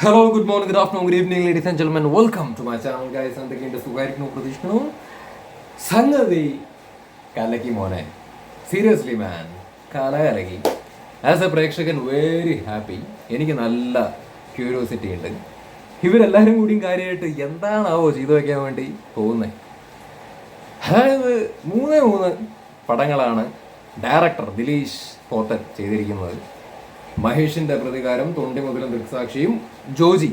Hello, good morning, good afternoon, good evening, ladies and gentlemen. Welcome to my channel guys. എന്തൊക്കെയുണ്ട്? സുഖമായിരിക്കുന്നു, പ്രതീക്ഷിക്കുന്നു. സംഗതി കലക്കി മോനെ, സീരിയസ്ലി മാൻ, കലകലക്കി. ആസ് എ പ്രേക്ഷകൻ വെരി ഹാപ്പി. എനിക്ക് നല്ല ക്യൂരിയോസിറ്റി ഉണ്ട്. ഇവരെല്ലാവരും കൂടിയും കാര്യമായിട്ട് എന്താണാവോ ചെയ്തു വയ്ക്കാൻ വേണ്ടി പോകുന്നത്. അതായത് മൂന്ന് പടങ്ങളാണ് ഡയറക്ടർ ദിലീഷ് പോത്തൻ ചെയ്തിരിക്കുന്നത്. മഹേഷിന്റെ പ്രതികാരം, തൊണ്ടി മുതലും ദൃക്സാക്ഷിയും ജോജി.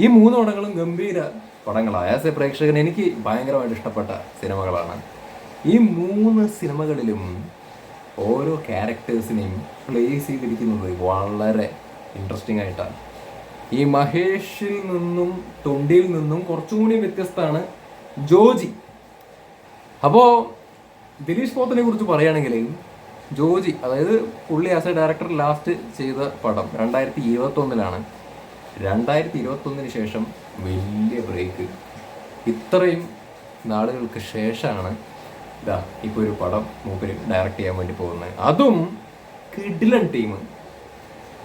ഈ മൂന്ന് പടങ്ങളും ഗംഭീര പടങ്ങളാണ്. ആസ് എ പ്രേക്ഷകൻ എനിക്ക് ഭയങ്കരമായിട്ട് ഇഷ്ടപ്പെട്ട സിനിമകളാണ്. ഈ മൂന്ന് സിനിമകളിലും ഓരോ ക്യാരക്ടേഴ്സിനെയും പ്ലേസ് ചെയ്തിരിക്കുന്നത് വളരെ ഇൻട്രസ്റ്റിംഗ് ആയിട്ടാണ്. ഈ മഹേഷിൽ നിന്നും തൊണ്ടിയിൽ നിന്നും കുറച്ചും കൂടി വ്യത്യസ്തമാണ് ജോജി. അപ്പോൾ ദിലീഷ് പോത്തനെ കുറിച്ച് പറയുകയാണെങ്കിൽ ജോജി, അതായത് പുള്ളി ആസ് എ ഡയറക്ടർ ലാസ്റ്റ് ചെയ്ത പടം 2021 2021 ശേഷം വലിയ ബ്രേക്ക്. ഇത്രയും നാളുകൾക്ക് ശേഷമാണ് ഇതാ ഇപ്പോൾ ഒരു പടം മൂപ്പര് ഡയറക്റ്റ് ചെയ്യാൻ വേണ്ടി പോകുന്നത്. അതും കിഡിലൻ ടീം.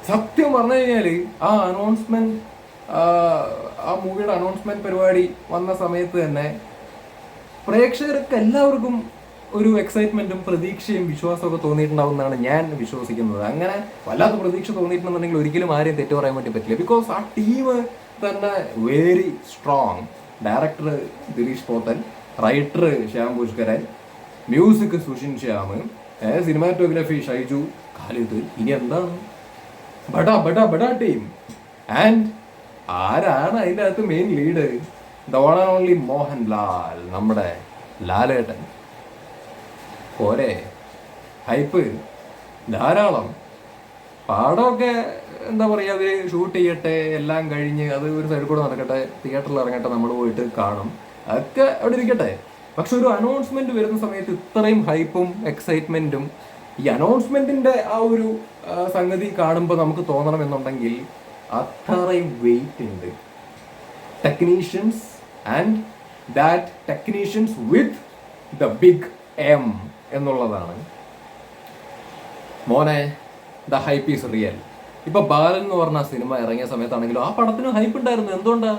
സത്യം പറഞ്ഞു കഴിഞ്ഞാൽ ആ അനൗൺസ്മെന്റ്, ആ മൂവിയുടെ അനൗൺസ്മെന്റ് പരിപാടി വന്ന സമയത്ത് തന്നെ പ്രേക്ഷകർക്ക് എല്ലാവർക്കും ഒരു എക്സൈറ്റ്മെന്റും പ്രതീക്ഷയും വിശ്വാസമൊക്കെ തോന്നിയിട്ടുണ്ടാവുമെന്നാണ് ഞാൻ വിശ്വസിക്കുന്നത്. അങ്ങനെ വല്ലാത്ത പ്രതീക്ഷ തോന്നിയിട്ടുണ്ടെന്നുണ്ടെങ്കിൽ ഒരിക്കലും ആരെയും തെറ്റു പറയാൻ വേണ്ടി പറ്റില്ല. ബിക്കോസ് ആ ടീം തന്നെ very strong. Director Dileesh Pothan, writer Shyam Pushkaran, music Sushin Shyam, cinematography Shaiju Khalid. ഇനി എന്താണ് ബഡാ ബഡാ ബഡാ ടീം. ആൻഡ് ആരാണ് അതിൻ്റെ അകത്ത് main lead? The one and only Mohanlal, നമ്മുടെ ലാലേട്ടൻ. പോരെ ഹൈപ്പ് ധാരാളം. പാടമൊക്കെ എന്താ പറയുക, അവർ ഷൂട്ട് ചെയ്യട്ടെ, എല്ലാം കഴിഞ്ഞ് അത് ഒരു സൈഡിൽ കൂടെ നടക്കട്ടെ, തിയേറ്ററിൽ ഇറങ്ങട്ടെ, നമ്മൾ പോയിട്ട് കാണും, അതൊക്കെ അവിടെ ഇരിക്കട്ടെ. പക്ഷെ ഒരു അനൗൺസ്മെന്റ് വരുന്ന സമയത്ത് ഇത്രയും ഹൈപ്പും എക്സൈറ്റ്മെന്റും, ഈ അനൗൺസ്മെന്റിന്റെ ആ ഒരു സംഗതി കാണുമ്പോൾ നമുക്ക് തോന്നണം എന്നുണ്ടെങ്കിൽ അത്രയും വെയിറ്റ് ഉണ്ട്. Technicians and that technicians with the big M എന്നുള്ളതാണ്. മോനെ, ദ ഹൈപ്പ് ഈസ് റിയൽ. ഇപ്പൊ ബാലൻ എന്ന് പറഞ്ഞ സിനിമ ഇറങ്ങിയ സമയത്താണെങ്കിലും ആ പടത്തിന് ഹൈപ്പ് ഉണ്ടായിരുന്നു. എന്തുകൊണ്ടാ?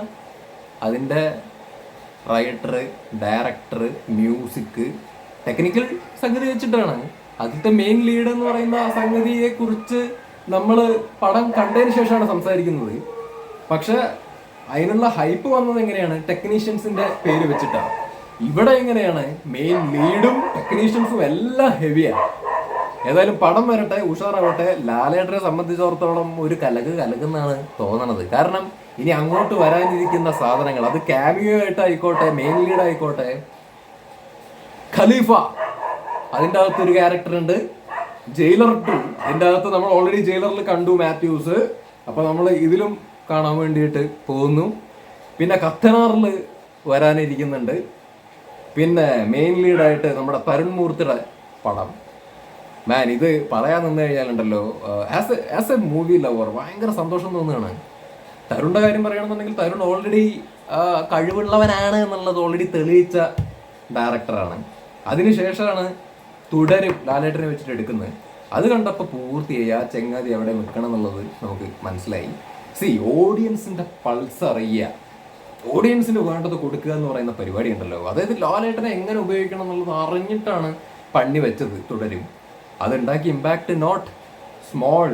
അതിൻ്റെ റൈറ്റർ, ഡയറക്ടർ, മ്യൂസിക്, ടെക്നിക്കൽ സംഗതി വെച്ചിട്ടാണ്. അതിന്റെ മെയിൻ ലീഡ് എന്ന് പറയുന്ന ആ സംഗതിയെ കുറിച്ച് നമ്മൾ പടം കണ്ടതിന് ശേഷമാണ് സംസാരിക്കുന്നത്. പക്ഷെ അതിനുള്ള ഹൈപ്പ് വന്നത് എങ്ങനെയാണ്? ടെക്നീഷ്യൻസിന്റെ പേര് വെച്ചിട്ടാണ്. ഇവിടെ എങ്ങനെയാണ്? മെയിൻ ലീഡും ടെക്നീഷ്യൻസും എല്ലാം ഹെവിയാണ്. ഏതായാലും പടം വരട്ടെ, ഉഷാറാവട്ടെ. ലാലേട്ടനെ സംബന്ധിച്ചിടത്തോളം ഒരു കലകുന്നാണ് തോന്നണത്. കാരണം ഇനി അങ്ങോട്ട് വരാനിരിക്കുന്ന സാധനങ്ങൾ, അത് ക്യാമിയോ ആയിട്ടായിക്കോട്ടെ, മെയിൻ ലീഡ് ആയിക്കോട്ടെ. ഖലീഫ, അതിൻ്റെ അകത്തൊരു ക്യാരക്ടർ ഉണ്ട്. ജയിലർ 2, അതിൻ്റെ അകത്ത് നമ്മൾ ഓൾറെഡി ജയിലറിൽ കണ്ടു മാത്യൂസ്. അപ്പൊ നമ്മൾ ഇതിലും കാണാൻ വേണ്ടിയിട്ട് പോകുന്നു. പിന്നെ കത്തനാറിൽ വരാനിരിക്കുന്നുണ്ട്. പിന്നെ മെയിൻ ലീഡായിട്ട് നമ്മുടെ തരുൺ മൂർത്തിയുടെ പടം. മാൻ, ഇത് പറയാൻ നിന്ന് കഴിഞ്ഞാലുണ്ടല്ലോ, ആസ് എ മൂവി ലവർ ഭയങ്കര സന്തോഷം തോന്നുകയാണ്. തരുണിന്റെ കാര്യം പറയുകയാണെന്നുണ്ടെങ്കിൽ തരുൺ ഓൾറെഡി കഴിവുള്ളവനാണ് എന്നുള്ളത് ഓൾറെഡി തെളിയിച്ച ഡയറക്ടറാണ്. അതിനുശേഷമാണ് തുടരും ലാലേട്ടനെ വെച്ചിട്ട് എടുക്കുന്നത്. അത് കണ്ടപ്പോൾ പൂർത്തിയായി ആ ചെങ്ങാതി എവിടെ നിൽക്കണം എന്നുള്ളത് നമുക്ക് മനസ്സിലായി. ഓഡിയൻസിന്റെ പൾസ് അറിയുക, ഓഡിയൻസിന് വേണ്ടത് കൊടുക്കുക എന്ന് പറയുന്ന പരിപാടി ഉണ്ടല്ലോ. അതായത് ലാലേട്ടനെ എങ്ങനെ ഉപയോഗിക്കണം എന്നുള്ളത് അറിഞ്ഞിട്ടാണ് പണി വെച്ചത് തുടരും. അതുണ്ടാക്കിയ impact not small,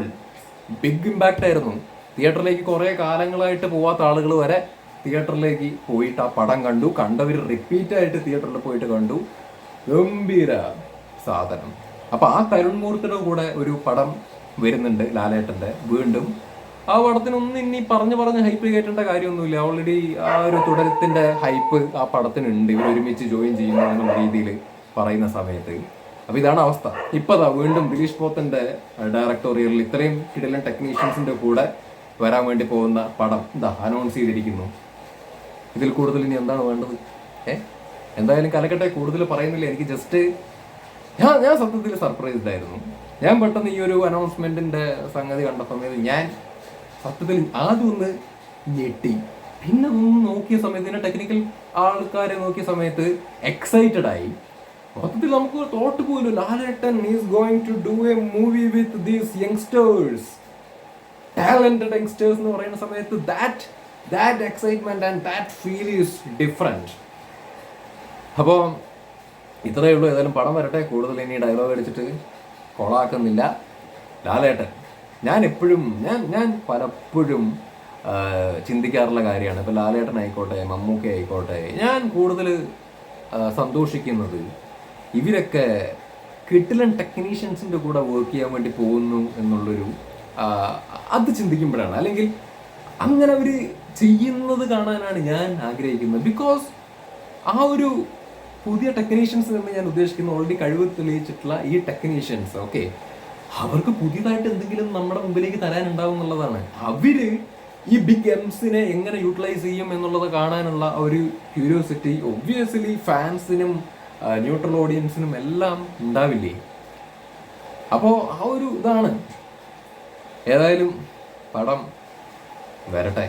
big impact ആയിരുന്നു. തിയേറ്ററിലേക്ക് കുറേ കാലങ്ങളായിട്ട് പോവാത്ത ആളുകൾ വരെ തിയേറ്ററിലേക്ക് പോയിട്ട് ആ പടം കണ്ടു. കണ്ടവർ റിപ്പീറ്റായിട്ട് തിയേറ്ററിൽ പോയിട്ട് കണ്ടു. ഗംഭീര സാധനം. അപ്പൊ ആ തരുൺ മൂർത്തിയുടെ കൂടെ ഒരു പടം വരുന്നുണ്ട് ലാലേട്ടന്റെ. വീണ്ടും ആ പടത്തിനൊന്നും ഇനി പറഞ്ഞ് ഹൈപ്പ് കയറ്റേണ്ട കാര്യമൊന്നുമില്ല. ഓൾറെഡി ആ ഒരു തുടരത്തിന്റെ ഹൈപ്പ് ആ പടത്തിനുണ്ട്. ഇവർ ഒരുമിച്ച് ജോയിൻ ചെയ്യുന്നു എന്നുള്ള രീതിയിൽ പറയുന്ന സമയത്ത്. അപ്പൊ ഇതാണ് അവസ്ഥ. ഇപ്പതാ വീണ്ടും ദിലീഷ് പോത്തന്റെ ഡയറക്ടോറിയലിൽ ഇത്രയും കിടിലൻ ടെക്നീഷ്യൻസിന്റെ കൂടെ വരാൻ വേണ്ടി പോകുന്ന പടം ഇതാ അനൗൺസ് ചെയ്തിരിക്കുന്നു. ഇതിൽ കൂടുതൽ ഇനി എന്താണ് വേണ്ടത്? എന്തായാലും കലക്കട്ടെ, കൂടുതൽ പറയുന്നില്ല. എനിക്ക് ജസ്റ്റ് ഞാൻ സത്യത്തിൽ സർപ്രൈസ്ഡ് ആയിരുന്നു. ഞാൻ പെട്ടെന്ന് ഈ ഒരു അനൗൺസ്മെന്റിന്റെ സംഗതി കണ്ട സമയത്ത് ഞാൻ സത്യത്തിൽ ആദ്യം ഒന്ന് ഞെട്ടി. പിന്നെ ഒന്ന് നോക്കിയ സമയത്ത്, ഇതിന്റെ ടെക്നിക്കൽ ആൾക്കാരെ നോക്കിയ സമയത്ത് എക്സൈറ്റഡ് ആയി. മൊത്തത്തിൽ നമുക്ക് തോട്ട് പോലും Lalettan is going to do a movie with these youngsters. Talented youngsters എന്ന് പറയുന്ന സമയത്ത് that excitement and that feel is different. അപ്പോൾ ഇത്രയേ ഉള്ളൂ. ഏതായാലും പടം വരട്ടെ. കൂടുതൽ ഇനി ഡയലോഗ് അടിച്ചിട്ട് കൊളാക്കുന്നില്ല. ലാലേട്ടൻ ഞാൻ പലപ്പോഴും ചിന്തിക്കാറുള്ള കാര്യമാണ്. ഇപ്പോൾ ലാലേട്ടൻ ആയിക്കോട്ടെ, മമ്മൂക്ക ആയിക്കോട്ടെ, ഞാൻ കൂടുതൽ സന്തോഷിക്കുന്നത് ഇവരൊക്കെ കിട്ടിലൻ ടെക്നീഷ്യൻസിൻ്റെ കൂടെ വർക്ക് ചെയ്യാൻ വേണ്ടി പോകുന്നു എന്നുള്ളൊരു അത് ചിന്തിക്കുമ്പോഴാണ്. അല്ലെങ്കിൽ അങ്ങനെ അവർ ചെയ്യുന്നത് കാണാനാണ് ഞാൻ ആഗ്രഹിക്കുന്നത്. ബിക്കോസ് ആ ഒരു പുതിയ ടെക്നീഷ്യൻസ് എന്ന് ഞാൻ ഉദ്ദേശിക്കുന്ന ഓൾറെഡി കഴിവ് തെളിയിച്ചിട്ടുള്ള ഈ ടെക്നീഷ്യൻസ്, ഓക്കെ, അവർക്ക് പുതിയതായിട്ട് എന്തെങ്കിലും നമ്മുടെ മുമ്പിലേക്ക് തരാനുണ്ടാവും എന്നുള്ളതാണ്. അവര് ഈ ബിഗ് എംസിനെ എങ്ങനെ യൂട്ടിലൈസ് ചെയ്യും എന്നുള്ളത് കാണാനുള്ള ഒരു ക്യൂരിയോസിറ്റി ഒബ്വിയസ്ലി ഫാൻസിനും ന്യൂട്രൽ ഓഡിയൻസിനും എല്ലാം ഉണ്ടാവില്ലേ. അപ്പോൾ ആ ഒരു ഇതാണ്. ഏതായാലും പടം വരട്ടെ.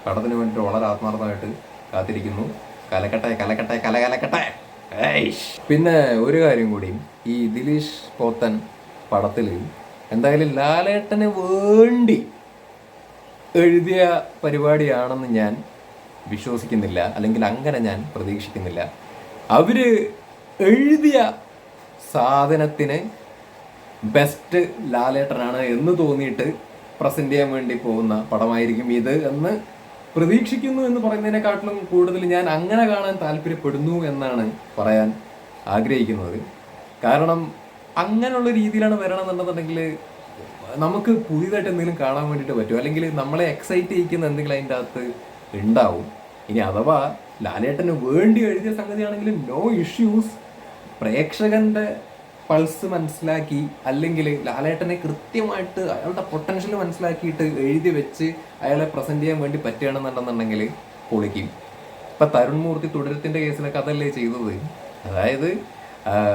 പടത്തിന് വേണ്ടിയിട്ട് വളരെ ആത്മാർത്ഥമായിട്ട് കാത്തിരിക്കുന്നു. കലക്കട്ടെ. പിന്നെ ഒരു കാര്യം കൂടി, ഈ ദിലീഷ് പോത്തൻ പടത്തിൽ എന്തായാലും ലാലേട്ടന് വേണ്ടി എഴുതിയ പരിപാടിയാണെന്ന് ഞാൻ വിശ്വസിക്കുന്നില്ല, അല്ലെങ്കിൽ അങ്ങനെ ഞാൻ പ്രതീക്ഷിക്കുന്നില്ല. അവര് എഴുതിയ സാധനത്തിന് ബെസ്റ്റ് ലാലേട്ടനാണ് എന്ന് തോന്നിയിട്ട് പ്രസന്റ് ചെയ്യാൻ വേണ്ടി പോകുന്ന പടമായിരിക്കും ഇത് എന്ന് പ്രതീക്ഷിക്കുന്നു. എന്ന് പറയുന്നതിനെക്കാട്ടിലും കൂടുതൽ ഞാൻ അങ്ങനെ കാണാൻ താല്പര്യപ്പെടുന്നു എന്നാണ് പറയാൻ ആഗ്രഹിക്കുന്നത്. കാരണം അങ്ങനെയുള്ള രീതിയിലാണ് വരണമെന്നുണ്ടെന്നുണ്ടെങ്കിൽ നമുക്ക് പുതിയതായിട്ട് എന്തെങ്കിലും കാണാൻ വേണ്ടിയിട്ട് പറ്റും, അല്ലെങ്കിൽ നമ്മളെ എക്സൈറ്റ് ചെയ്യിക്കുന്ന എന്തെങ്കിലും അതിൻ്റെ അകത്ത് ഉണ്ടാവും. ഇനി അഥവാ ലാലേട്ടന് വേണ്ടി എഴുതിയ സംഗതിയാണെങ്കിലും നോ ഇഷ്യൂസ്. പ്രേക്ഷകന്റെ പൾസ് മനസ്സിലാക്കി, അല്ലെങ്കിൽ ലാലേട്ടനെ കൃത്യമായിട്ട് അയാളുടെ പൊട്ടൻഷ്യൽ മനസ്സിലാക്കിയിട്ട് എഴുതി വെച്ച് അയാളെ പ്രസന്റ് ചെയ്യാൻ വേണ്ടി പറ്റുകയാണെന്നുണ്ടെന്നുണ്ടെങ്കിൽ പൊളിക്കും. ഇപ്പം തരുൺ മൂർത്തി തുടരത്തിൻ്റെ കേസിലൊക്കെ അതല്ലേ ചെയ്തത്. അതായത്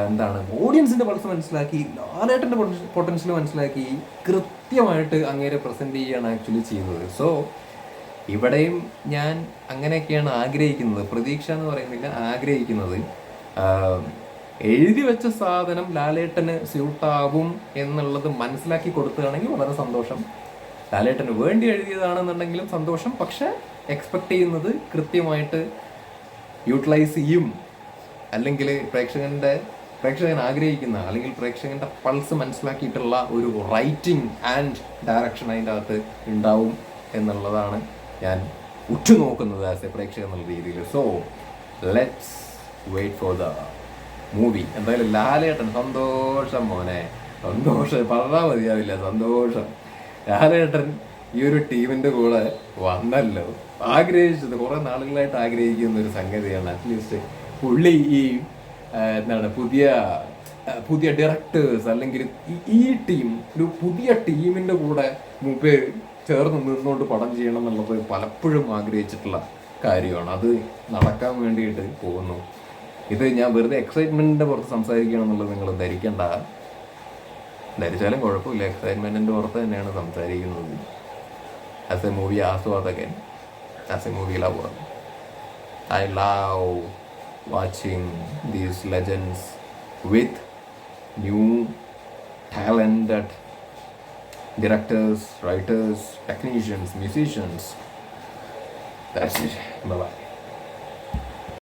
എന്താണ്, ഓഡിയൻസിൻ്റെ പൾസ് മനസ്സിലാക്കി, ലാലേട്ടൻ്റെ പൊട്ടൻഷ്യൽ മനസ്സിലാക്കി കൃത്യമായിട്ട് അങ്ങേരെ പ്രസന്റ് ചെയ്യുകയാണ് ആക്ച്വലി ചെയ്തത്. സോ ഇവിടെയും ഞാൻ അങ്ങനെയൊക്കെയാണ് ആഗ്രഹിക്കുന്നത്. പ്രതീക്ഷ എന്ന് പറയുന്നില്ല, ആഗ്രഹിക്കുന്നത് എഴുതി വെച്ച സാധനം ലാലേട്ടന് സ്യൂട്ടാവും എന്നുള്ളത് മനസ്സിലാക്കി കൊടുക്കുകയാണെങ്കിൽ വളരെ സന്തോഷം. ലാലേട്ടന് വേണ്ടി എഴുതിയതാണെന്നുണ്ടെങ്കിലും സന്തോഷം. പക്ഷെ എക്സ്പെക്ട് ചെയ്യുന്നത് കൃത്യമായിട്ട് യൂട്ടിലൈസ് ചെയ്യും, അല്ലെങ്കിൽ പ്രേക്ഷകൻ ആഗ്രഹിക്കുന്ന, അല്ലെങ്കിൽ പ്രേക്ഷകന്റെ പൾസ് മനസ്സിലാക്കിയിട്ടുള്ള ഒരു റൈറ്റിംഗ് ആൻഡ് ഡയറക്ഷൻ അതിൻ്റെ അകത്ത് ഉണ്ടാവും എന്നുള്ളതാണ് ഞാൻ ഉറ്റുനോക്കുന്നത് ആസ് എ പ്രേക്ഷകൻ എന്നുള്ള രീതിയിൽ. So let's wait for the movie. എന്തായാലും ലാലേട്ടൻ സന്തോഷം മോനെ, സന്തോഷം പറഞ്ഞാൽ മതിയാവില്ല, സന്തോഷം. ലാലേട്ടൻ ഈ ഒരു ടീമിൻ്റെ കൂടെ വന്നല്ലോ. ആഗ്രഹിച്ചത് കുറേ നാളുകളായിട്ട് ആഗ്രഹിക്കുന്ന ഒരു സംഗതിയാണ്. അറ്റ്ലീസ്റ്റ് പുള്ളി ഈ എന്താണ് പുതിയ ഡയറക്ടേഴ്സ്, അല്ലെങ്കിൽ ഈ ടീം ഒരു പുതിയ ടീമിൻ്റെ കൂടെ മുമ്പേ ചേർന്ന് നിന്നുകൊണ്ട് പടം ചെയ്യണം എന്നുള്ളത് പലപ്പോഴും ആഗ്രഹിച്ചിട്ടുള്ള കാര്യമാണ്. അത് നടക്കാൻ വേണ്ടിയിട്ട് പോകുന്നു. ഇത് ഞാൻ വെറുതെ എക്സൈറ്റ്മെൻറ്റിൻ്റെ പുറത്ത് സംസാരിക്കുകയാണെന്നുള്ളത് നിങ്ങൾ ധരിച്ചാലും കുഴപ്പമില്ല. എക്സൈറ്റ്മെൻറ്റിൻ്റെ പുറത്ത് തന്നെയാണ് സംസാരിക്കുന്നത്. ആസ് എ മൂവി ആസ്വാദകൻ, as a movie lover, I love watching these legends with new talented directors, writers, technicians, musicians. That's it. Bye-bye.